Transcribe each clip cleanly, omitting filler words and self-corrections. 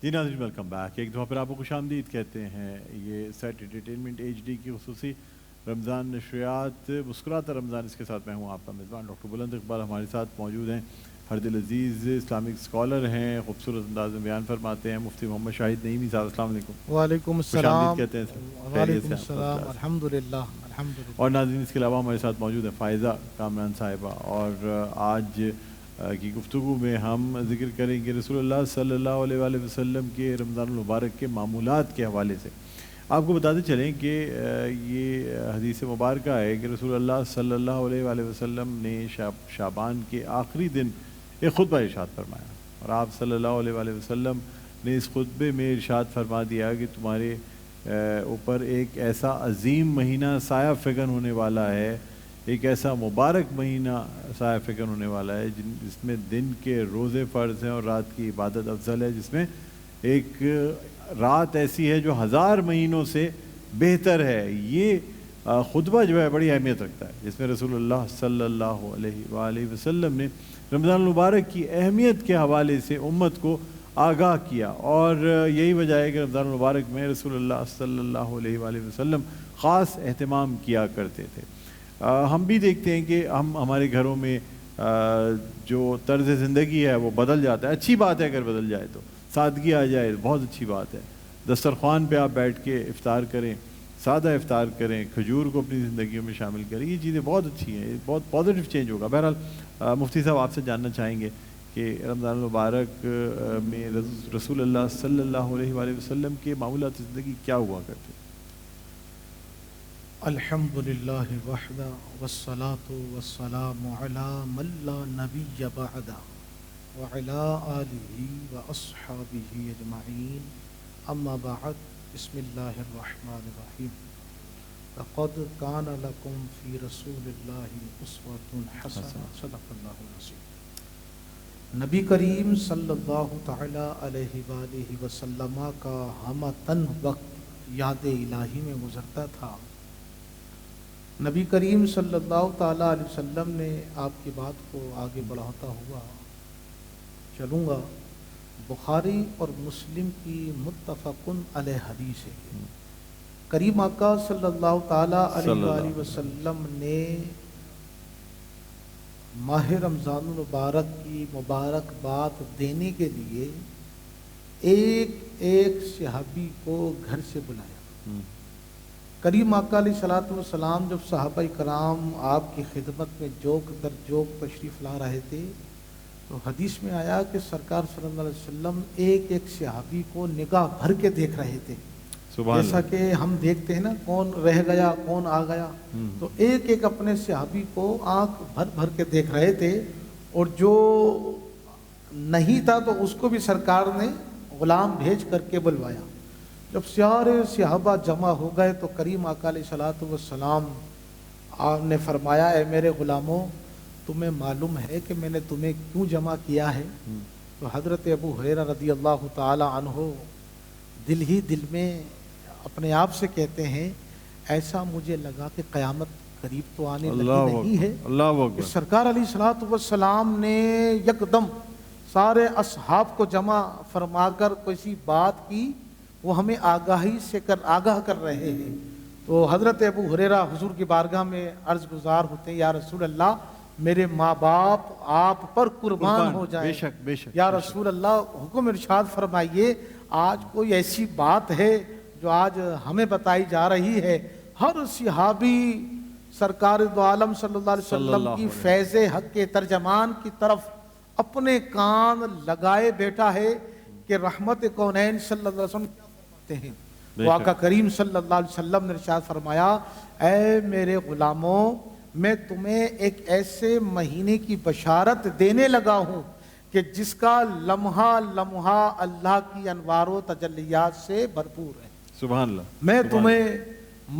جی ناظرین welcome back, ایک دفعہ پھر آپ کو خوش آمدید کہتے ہیں۔ یہ سیٹ انٹرٹینمنٹ ایچ ڈی کی خصوصی رمضان نشریات مسکراتا رمضان، اس کے ساتھ میں ہوں آپ کا میزبان ڈاکٹر بلند اقبال۔ ہمارے ساتھ موجود ہیں ہر دل عزیز اسلامک اسکالر ہیں، خوبصورت انداز میں بیان فرماتے ہیں مفتی محمد شاہد نعیمی صاحب۔ السلام علیکم۔ وعلیکم خوش السلام۔ آمدید کہتے ہیں سر، وعلیکم السلام۔ الحمدللہ الحمدللہ۔ اور ناظرین اس کے علاوہ ہمارے ساتھ موجود ہیں فائزہ کامران صاحبہ، اور آج کی گفتگو میں ہم ذکر کریں گے رسول اللہ صلی اللہ علیہ وآلہ وسلم کے رمضان المبارک کے معمولات کے حوالے سے۔ آپ کو بتاتے چلیں کہ یہ حدیث مبارکہ ہے کہ رسول اللہ صلی اللہ علیہ وآلہ وسلم نے شعبان کے آخری دن ایک خطبہ ارشاد فرمایا، اور آپ صلی اللہ علیہ وآلہ وسلم نے اس خطبے میں ارشاد فرما دیا کہ تمہارے اوپر ایک ایسا عظیم مہینہ سایہ فگن ہونے والا ہے، ایک ایسا مبارک مہینہ سایہ فگن ہونے والا ہے جس میں دن کے روزے فرض ہیں اور رات کی عبادت افضل ہے، جس میں ایک رات ایسی ہے جو 1000 مہینوں سے بہتر ہے۔ یہ خطبہ جو ہے بڑی اہمیت رکھتا ہے، جس میں رسول اللہ صلی اللہ علیہ وآلہ وسلم نے رمضان المبارک کی اہمیت کے حوالے سے امت کو آگاہ کیا، اور یہی وجہ ہے کہ رمضان المبارک میں رسول اللہ صلی اللہ علیہ وآلہ وسلم خاص اہتمام کیا کرتے تھے۔ ہم بھی دیکھتے ہیں کہ ہمارے گھروں میں جو طرز زندگی ہے وہ بدل جاتا ہے، اچھی بات ہے اگر بدل جائے تو، سادگی آ جائے بہت اچھی بات ہے۔ دسترخوان پہ آپ بیٹھ کے افطار کریں، سادہ افطار کریں، کھجور کو اپنی زندگیوں میں شامل کریں، یہ چیزیں بہت اچھی ہیں، یہ بہت پازیٹیو چینج ہوگا۔ بہرحال مفتی صاحب آپ سے جاننا چاہیں گے کہ رمضان المبارک میں رسول اللہ صلی اللہ علیہ وآلہ وسلم کے معمولات زندگی کیا ہوا کرتے؟ الحمدللہ وحدہ والصلاة والسلام علی من لا نبی بعدہ وعلی آلہ واصحابہ اجمعین، اما بعد، بسم اللہ الرحمن الرحیم۔ لقد کان لکم فی رسول اللہ اسوۃ حسنہ، صدق اللہ العظیم۔ نبی کریم صلی اللہ تعالی علیہ وآلہ وسلم کا ہم تن وقت یاد الہی میں گزرتا تھا۔ نبی کریم صلی اللہ تعالی علیہ وسلم نے آپ کی بات کو آگے بڑھاتا ہوا چلوں گا۔ بخاری اور مسلم کی متفقن علیہ حدیث ہے، کریم آقا صلی اللہ تعالی علیہ وآلہ وسلم نے ماہ رمضان المبارک کی مبارکباد دینے کے لیے ایک ایک صحابی کو گھر سے بلایا۔ کریم آقا علیہ الصلوۃ والسلام جب صحابہ کرام آپ کی خدمت میں جوک در جوک تشریف لا رہے تھے تو حدیث میں آیا کہ سرکار صلی اللہ علیہ وسلم ایک ایک صحابی کو نگاہ بھر کے دیکھ رہے تھے، جیسا کہ ہم دیکھتے ہیں نا کون رہ گیا کون آ گیا، تو ایک ایک اپنے صحابی کو آنکھ بھر بھر کے دیکھ رہے تھے، اور جو نہیں تھا تو اس کو بھی سرکار نے غلام بھیج کر کے بلوایا۔ جب سارے صحابہ جمع ہو گئے تو کریم آقا علیہ الصلوۃ والسلام آپ نے فرمایا، اے میرے غلاموں، تمہیں معلوم ہے کہ میں نے تمہیں کیوں جمع کیا ہے؟ تو حضرت ابو ہریرہ رضی اللہ تعالی عنہ دل ہی دل میں اپنے آپ سے کہتے ہیں، ایسا مجھے لگا کہ قیامت قریب تو آنے لگی نہیں ہے۔ کہ سرکار علیہ الصلوۃ والسلام نے یکدم سارے اصحاب کو جمع فرما کر کسی بات کی وہ ہمیں آگاہی سے آگاہ کر رہے ہیں۔ تو حضرت ابو ہریرہ حضور کی بارگاہ میں عرض گزار ہوتے ہیں، یا رسول اللہ، میرے ماں باپ آپ پر قربان ہو جائیں، بے شک یا رسول اللہ حکم ارشاد فرمائیے، آج کوئی ایسی بات ہے جو آج ہمیں بتائی جا رہی ہے۔ ہر صحابی سرکار دو عالم صلی اللہ علیہ وسلم کی فیض حق کے ترجمان کی طرف اپنے کان لگائے بیٹھا ہے کہ رحمت کونین صلی اللہ علیہ وسلم کیا فرماتے ہیں۔ وہ آقا کریم صلی اللہ علیہ وسلم نے ارشاد فرمایا، اے میرے غلاموں، میں تمہیں ایک ایسے مہینے کی بشارت دینے لگا ہوں کہ جس کا لمحہ لمحہ اللہ کی انوار و تجلیات سے بھرپور ہے۔ سبحان اللہ۔ میں تمہیں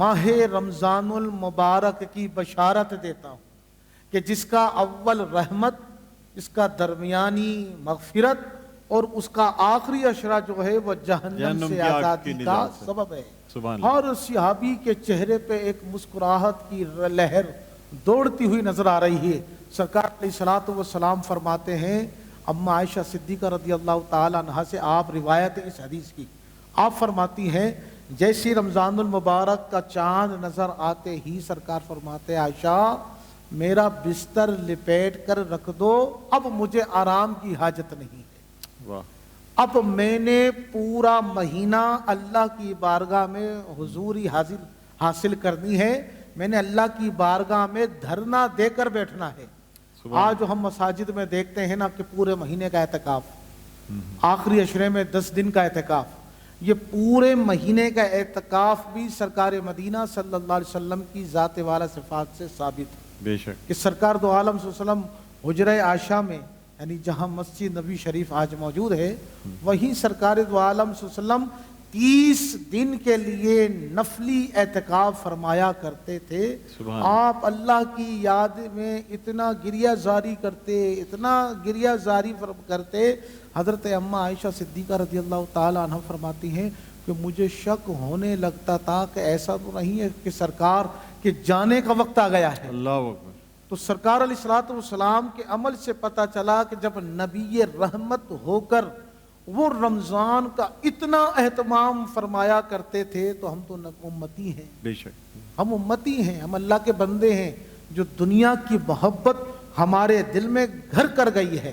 ماہ رمضان المبارک کی بشارت دیتا ہوں کہ جس کا اول رحمت، اس کا درمیانی مغفرت، اور اس کا آخری اشرہ جو ہے وہ جہنم سے آزادی کا سبب ہے۔ ہر صحابی کے چہرے پہ ایک مسکراہٹ کی لہر دوڑتی ہوئی نظر آ رہی ہے۔ سرکار علیہ الصلوۃ والسلام فرماتے ہیں، اما عائشہ صدیقہ رضی اللہ تعالی عنہا سے آپ روایت ہے اس حدیث کی، آپ فرماتی ہیں جیسی رمضان المبارک کا چاند نظر آتے ہی سرکار فرماتے عائشہ میرا بستر لپیٹ کر رکھ دو، اب مجھے آرام کی حاجت نہیں ہے۔ واہ، اب میں نے پورا مہینہ اللہ کی بارگاہ میں حضوری حاصل کرنی ہے، میں نے اللہ کی بارگاہ میں دھرنا دے کر بیٹھنا ہے۔ آج جو ہم مساجد میں دیکھتے ہیں نا کہ پورے مہینے کا اعتکاف، آخری عشرے میں 10 دن کا اعتکاف، یہ پورے مہینے کا اعتکاف بھی سرکار مدینہ صلی اللہ علیہ وسلم کی ذات والا صفات سے ثابت ہے بے شک، کہ سرکار دو عالم صلی اللہ علیہ وسلم حجرہ عائشہ میں، یعنی جہاں مسجد نبی شریف آج موجود ہے، وہیں سرکار دو عالم صلی اللہ علیہ وسلم 30 دن کے لیے نفلی اعتکاف فرمایا کرتے تھے۔ سبحان آپ اللہ کی یاد میں اتنا گریہ زاری کرتے، اتنا گریہ زاری کرتے، حضرت اما عائشہ صدیقہ رضی اللہ تعالی عنہ فرماتی ہیں کہ مجھے شک ہونے لگتا تھا کہ ایسا تو نہیں ہے کہ سرکار کے جانے کا وقت آ گیا ہے۔ اللہ اکبر۔ تو سرکار علیہ الصلوۃ والسلام کے عمل سے پتہ چلا کہ جب نبی رحمت ہو کر وہ رمضان کا اتنا اہتمام فرمایا کرتے تھے تو ہم تو امتی ہیں، بے شک، ہم امتی ہیں، ہم اللہ کے بندے ہیں، جو دنیا کی محبت ہمارے دل میں گھر کر گئی ہے،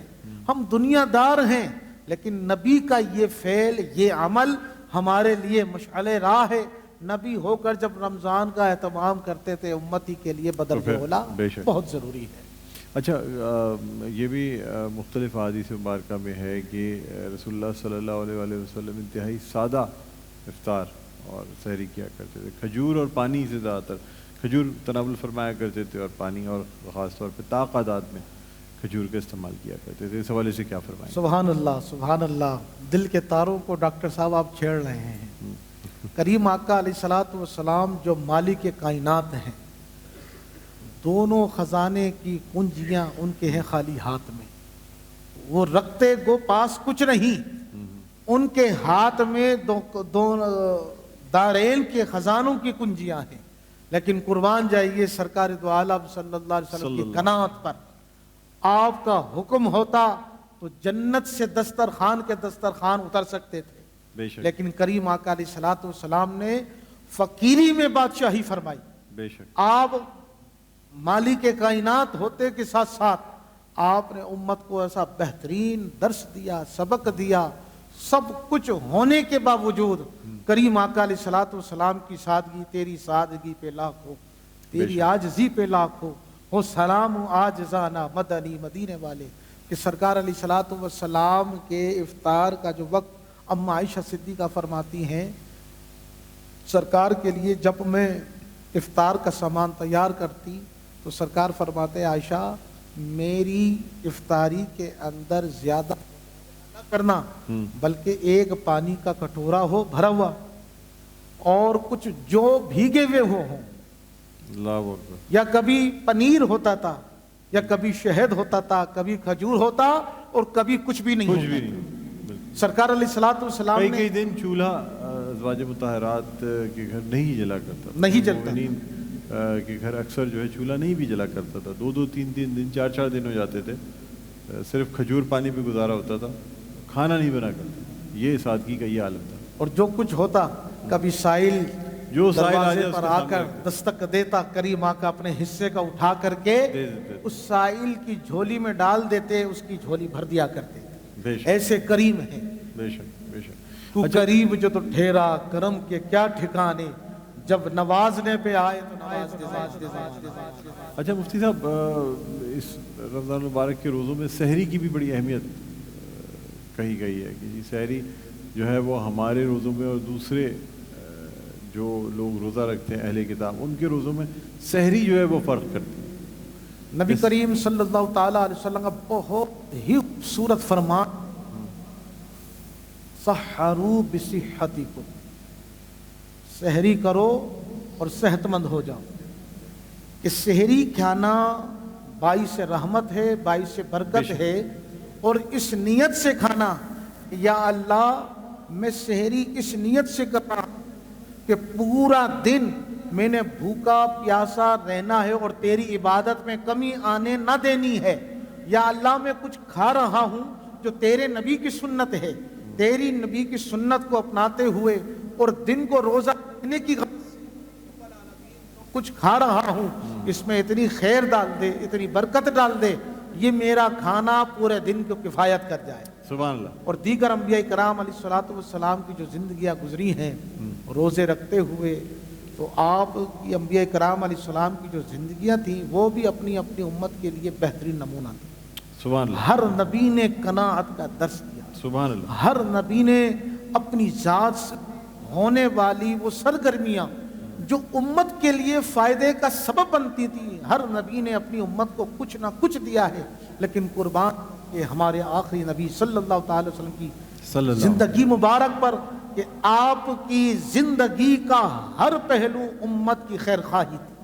ہم دنیا دار ہیں، لیکن نبی کا یہ فعل، یہ عمل ہمارے لیے مشعل راہ ہے۔ نبی ہو کر جب رمضان کا اہتمام کرتے تھے، امتی کے لیے بدل بولا بہت ضروری ہے۔ اچھا، یہ بھی مختلف احادیث مبارکہ میں ہے کہ رسول اللہ صلی اللہ علیہ وآلہ وسلم انتہائی سادہ افطار اور سحری کیا کرتے تھے، کھجور اور پانی سے زیادہ تر، کھجور تناول فرمایا کرتے تھے اور پانی، اور خاص طور پہ طاقت میں کھجور کا استعمال کیا کرتے تھے۔ اس حوالے سے کیا فرمائیں؟ سبحان اللہ، سبحان اللہ، دل کے تاروں کو ڈاکٹر صاحب آپ چھیڑ رہے ہیں۔ کریم آقا علیہ الصلوۃ والسلام جو مالک کائنات ہیں، دونوں خزانے کی کنجیاں ان کے ہیں خالی ہاتھ میں، وہ رکھتے گو پاس کچھ نہیں، ان کے ہاتھ میں دو دارین کے خزانوں کی کنجیاں ہیں، لیکن قربان جائیے سرکار دو عالم صلی اللہ علیہ وسلم کی قناعت پر، آپ کا حکم ہوتا تو جنت سے دسترخوان کے دسترخوان اتر سکتے تھے، لیکن کریم آقا علیہ الصلوۃ والسلام نے فقیری میں بادشاہی فرمائی۔ بے شک، آپ مالک کائنات ہوتے کے ساتھ ساتھ آپ نے امت کو ایسا بہترین درس دیا، سبق دیا، سب کچھ ہونے کے باوجود کریم آقا علیہ الصلوۃ والسلام کی سادگی، تیری سادگی پہ لاکھ ہو، تیری عاجزی پہ لاکھ ہو سلام عاجزانہ مدنی مدینے والے، کہ سرکار علیہ الصلوۃ والسلام کے افطار کا جو وقت اما عائشہ صدیقہ فرماتی ہیں، سرکار کے لیے جب میں افطار کا سامان تیار کرتی تو سرکار فرماتے عائشہ میری افطاری کے اندر زیادہ نہ کرنا، بلکہ ایک پانی کا کٹورا ہو بھرا ہوا اور کچھ جو بھیگے ہوئے ہوں، اللہ اکبر، یا کبھی پنیر ہوتا تھا، یا کبھی شہد ہوتا تھا، کبھی کھجور ہوتا، اور کبھی کچھ بھی نہیں ہوتا۔ سرکار علیہ الصلوۃ والسلام نے کئی دن چولہا ازواج مطہرات کے گھر نہیں جلا کرتا تھا، نہیں جلتا، کہ گھر اکثر جو ہے چولہا نہیں بھی جلا کرتا تھا، 2 3 دن 4 دن ہو جاتے تھے، صرف کھجور پانی پہ گزارا ہوتا تھا، کھانا نہیں بنا کرتا، یہ سادگی کا یہ عالم تھا۔ اور جو کچھ ہوتا، کبھی سائل جو دروازے پر آ کر دستک دیتا، کریم آقا اپنے حصے کا اٹھا کر کے اس سائل کی جھولی میں ڈال دیتے، اس کی جھولی بھر دیا کرتے، ایسے کریم ہیں۔ بے شک، بے شک، تو قریب جو تو ٹھہرا کرم کے کیا ٹھکانے، جب نوازنے پہ آئے تو نواز دے۔ اچھا مفتی صاحب، اس رمضان المبارک کے روزوں میں سحری کی بھی بڑی اہمیت کہی گئی ہے کہ جی سحری جو ہے وہ ہمارے روزوں میں اور دوسرے جو لوگ روزہ رکھتے ہیں اہل کتاب، ان کے روزوں میں سحری جو ہے وہ فرق کرتی ہے۔ نبی کریم صلی اللہ تعالیٰ علیہ وسلم کا بہت ہی خوبصورت فرمان، سحروا بصحتکم، سحری کرو اور صحت مند ہو جاؤ، کہ سحری کھانا باعث رحمت ہے، باعث برکت ہے، اور اس نیت سے کھانا، یا اللہ میں سحری اس نیت سے کرنا کہ پورا دن میں نے بھوکا پیاسا رہنا ہے اور تیری عبادت میں کمی آنے نہ دینی ہے، یا اللہ میں کچھ کھا رہا ہوں جو تیرے نبی کی سنت ہے، تیری نبی کی سنت کو اپناتے ہوئے اور دن کو روزہ رکھنے کی کچھ کھا رہا ہوں، اس میں اتنی خیر ڈال دے، اتنی برکت ڈال دے، یہ میرا کھانا پورے دن کو کفایت کر جائے۔ سبحان اللہ۔ اور دیگر انبیاء کرام علیہ الصلوۃ والسلام کی جو زندگیاں گزری ہیں روزے رکھتے ہوئے، تو آپ کی انبیاء کرام علیہ السلام کی جو زندگیاں تھیں وہ بھی اپنی اپنی امت کے لیے بہترین نمونہ تھی۔ سبحان اللہ۔ ہر نبی نے قناعت کا درس دیا، سبحان اللہ۔ ہر نبی نے اپنی ذات سے ہونے والی وہ سرگرمیاں جو امت کے لیے فائدے کا سبب بنتی تھی، ہر نبی نے اپنی امت کو کچھ نہ کچھ دیا ہے۔ لیکن قربان کہ ہمارے آخری نبی صلی اللہ تعالی وسلم کی زندگی مبارک پر کہ آپ کی زندگی کا ہر پہلو امت کی خیر خواہی تھی،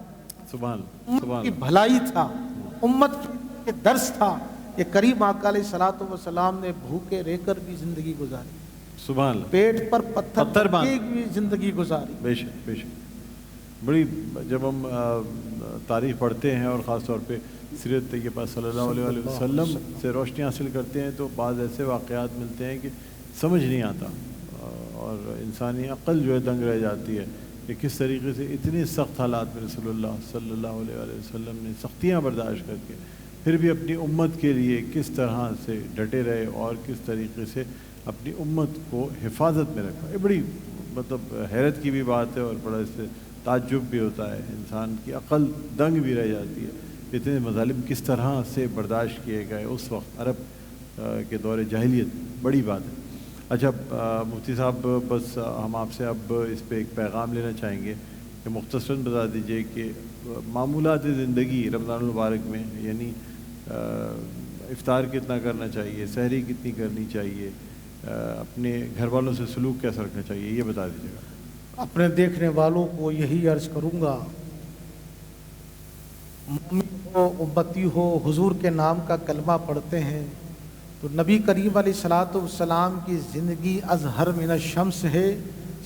سبحان امت اللہ۔ کی بھلائی تھا، امت کے درس تھا۔ کہ کریم آقا علیہ الصلوۃ والسلام نے بھوکے رہ کر بھی زندگی گزاری، سبحان اللہ۔ پیٹ پر پتھر پتھر رکھ کے بھی زندگی گزاری۔ بے شک بے شک۔ بڑی جب ہم تاریخ پڑھتے ہیں اور خاص طور پہ سیرت طیبہ صلی اللہ علیہ وسلم سے روشنی حاصل کرتے ہیں تو بعض ایسے واقعات ملتے ہیں کہ سمجھ نہیں آتا، اور انسانی عقل جو ہے دنگ رہ جاتی ہے کہ کس طریقے سے اتنی سخت حالات میں رسول اللہ صلی اللہ علیہ وسلم نے سختیاں برداشت کر کے پھر بھی اپنی امت کے لیے کس طرح سے ڈٹے رہے اور کس طریقے سے اپنی امت کو حفاظت میں رکھا۔ یہ بڑی مطلب حیرت کی بھی بات ہے اور بڑا اس سے تعجب بھی ہوتا ہے، انسان کی عقل دنگ بھی رہ جاتی ہے، اتنے مظالم کس طرح سے برداشت کیے گئے اس وقت عرب کے دور جاہلیت، بڑی بات ہے۔ اچھا مفتی صاحب، بس ہم آپ سے اب اس پہ ایک پیغام لینا چاہیں گے کہ مختصراً بتا دیجئے کہ معمولات زندگی رمضان المبارک میں، یعنی افطار کتنا کرنا چاہیے، سحری کتنی کرنی چاہیے، اپنے گھر والوں سے سلوک کیسا رکھنا چاہیے، یہ بتا دیجیے گا۔ اپنے دیکھنے والوں کو یہی عرض کروں گا، مومن ہو امتی ہو حضور کے نام کا کلمہ پڑھتے ہیں تو نبی کریم علیہ الصلوۃ والسلام کی زندگی ازہر من الشمس ہے،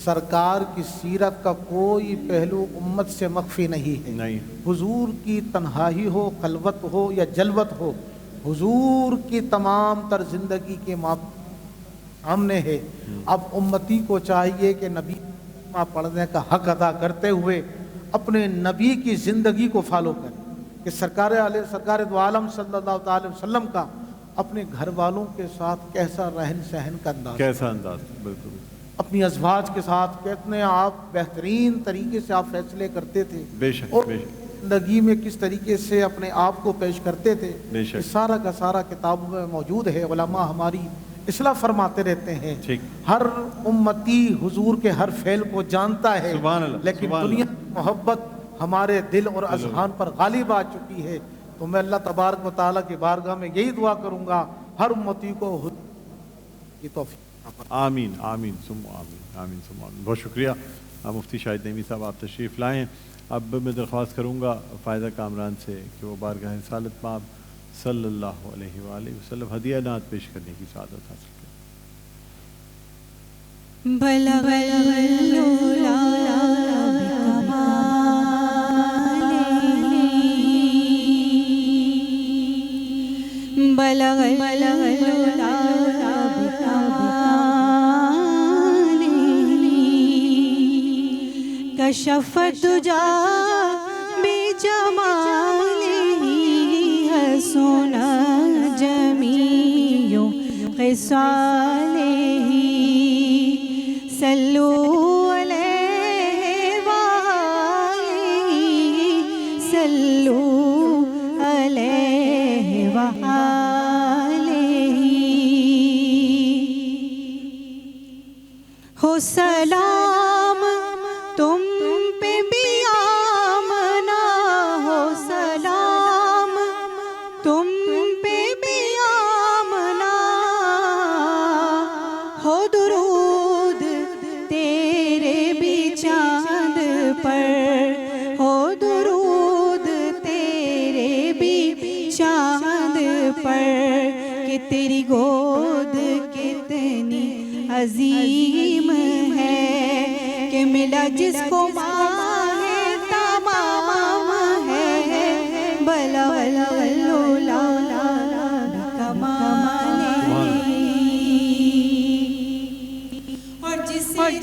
سرکار کی سیرت کا کوئی پہلو امت سے مخفی نہیں ہے۔ نہیں، حضور کی تنہائی ہو، خلوت ہو یا جلوت ہو، حضور کی تمام تر زندگی کے سامنے ہے۔ اب امتی کو چاہیے کہ نبی پڑھنے کا حق ادا کرتے ہوئے اپنے نبی کی زندگی کو فالو کریں کہ سرکار دو عالم صلی اللہ تعالی وسلم کا اپنے گھر والوں کے ساتھ کیسا رہن سہن کا انداز، کیسا انداز، بالکل اپنی ازواج کے ساتھ کتنے آپ بہترین طریقے سے آپ فیصلے کرتے تھے، بے شک اور بے شک، زندگی میں کس طریقے سے اپنے آپ کو پیش کرتے تھے، بے شک۔ یہ سارا کا سارا کتابوں میں موجود ہے۔ علماء ہماری اصلاح فرماتے رہتے ہیں، ٹھیک، ہر امتی حضور کے ہر فعل کو جانتا ہے، سبحان اللہ، لیکن سبحان دنیا اللہ۔ کی محبت ہمارے دل اور اذہان پر غالب آ چکی ہے۔ تو میں اللہ تبارک و تعالیٰ کی بارگاہ میں یہی دعا کروں گا ہر امتی کو حضور کی توفیق۔ آمین آمین ثم آمین، آمین ثم آمین۔ بہت شکریہ مفتی شاہد نعیمی صاحب، آپ تشریف لائے ہیں۔ اب میں درخواست کروں گا فائدہ کامران سے کہ وہ بارگاہ رسالت مآب صلی اللہ علیہ وآلہ وسلم ہدیہ نعت پیش کرنے کی سعادت حاصل کریں۔ بلغ العلا بکماله، بلغ العلا بکماله، کشف الدجى بجماله، حسن جميع خصاله، صلوا علیہ وآلہ، صلوا علیہ وآلہ، ہو سلام تم پہ بھی آمنا، ہو سلام تم پہ بھی آمنا، ہو درود تیرے بھی چاند پر، ہو درود تیرے بھی چاند پر، کہ تیری گود کتنی عظیم ہے، کہ ملا جس کو ماہ تمام ہے، بلغ العلا